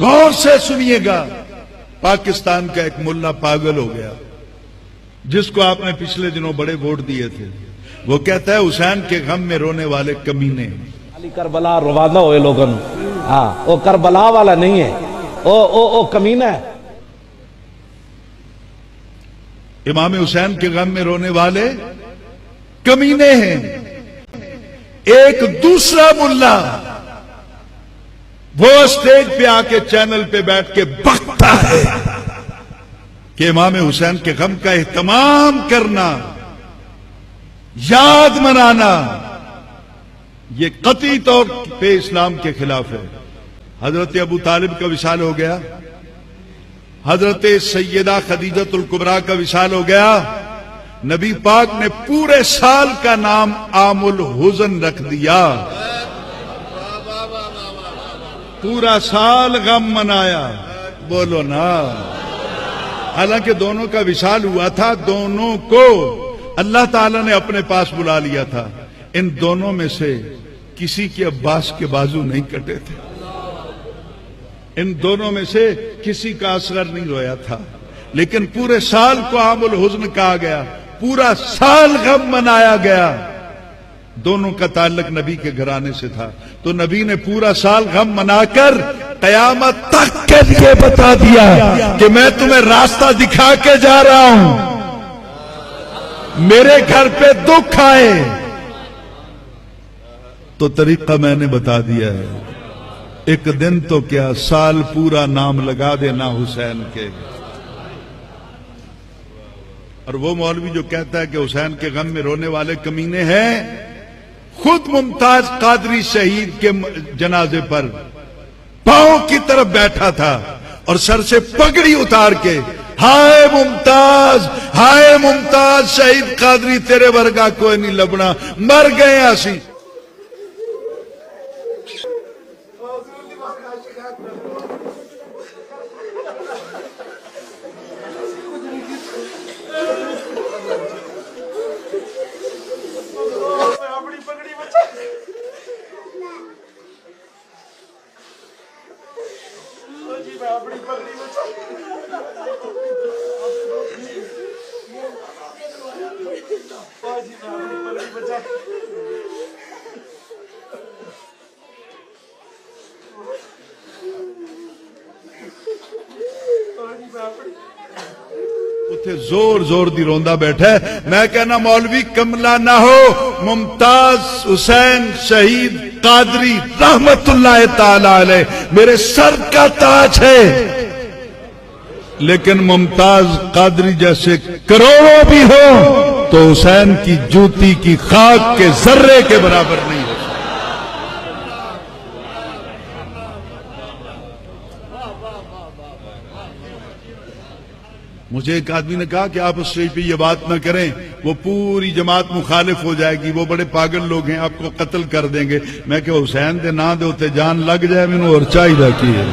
غور سے سنیے گا. پاکستان کا ایک ملا پاگل ہو گیا جس کو آپ نے پچھلے دنوں بڑے ووٹ دیے تھے. وہ کہتا ہے حسین کے غم میں رونے والے کمینے. علی کربلا روانہ ہوئے لوگوں. ہاں وہ کربلا والا نہیں ہے، او کمینہ ہے. امام حسین کے غم میں رونے والے کمینے ہیں. ایک دوسرا ملا وہ اسٹیج پہ آ کے چینل پہ بیٹھ کے بکتا ہے کہ امام حسین کے غم کا اہتمام کرنا، یاد منانا، یہ قطعی طور پہ اسلام کے خلاف ہے. حضرت ابو طالب کا وصال ہو گیا، حضرت سیدہ خدیجہ الکبریٰ کا وصال ہو گیا. نبی پاک نے پورے سال کا نام عام الحزن رکھ دیا. پورا سال غم منایا. بولو نا. حالانکہ دونوں کا وصال ہوا تھا، دونوں کو اللہ تعالیٰ نے اپنے پاس بلا لیا تھا. ان دونوں میں سے کسی کے عباس کے بازو نہیں کٹے تھے. ان دونوں میں سے کسی کا اصغر نہیں رویا تھا. لیکن پورے سال کو عام الحزن کہا گیا، پورا سال غم منایا گیا. دونوں کا تعلق نبی کے گھرانے سے تھا، تو نبی نے پورا سال غم منا کر قیامت تک کے لیے بتا دیا کہ میں تمہیں راستہ دکھا کے جا رہا ہوں. میرے گھر پہ دکھ آئے تو طریقہ میں نے بتا دیا ہے. ایک دن تو کیا، سال پورا نام لگا دینا حسین کے. اور وہ مولوی جو کہتا ہے کہ حسین کے غم میں رونے والے کمینے ہیں، خود ممتاز قادری شہید کے جنازے پر پاؤں کی طرف بیٹھا تھا اور سر سے پگڑی اتار کے ہائے ممتاز، ہائے ممتاز شہید قادری تیرے ورگا کوئی نہیں لبنا، مر گئے اسی. اتھے زور زور دی روندا بیٹھا ہے. میں کہنا مولوی کملا نہ ہو، ممتاز حسین شہید قادری رحمت اللہ تعالی علیہ میرے سر کا تاج ہے، لیکن ممتاز قادری جیسے کروڑوں بھی ہو تو حسین کی جوتی کی خاک کے ذرے کے برابر نہیں ہو. مجھے ایک آدمی نے کہا کہ آپ اس اسٹیج پہ یہ بات نہ کریں، وہ پوری جماعت مخالف ہو جائے گی، وہ بڑے پاگل لوگ ہیں، آپ کو قتل کر دیں گے. میں کہ حسین دے نا دے ہوتے جان لگ جائے، میں نے اور چاہیے کی ہے.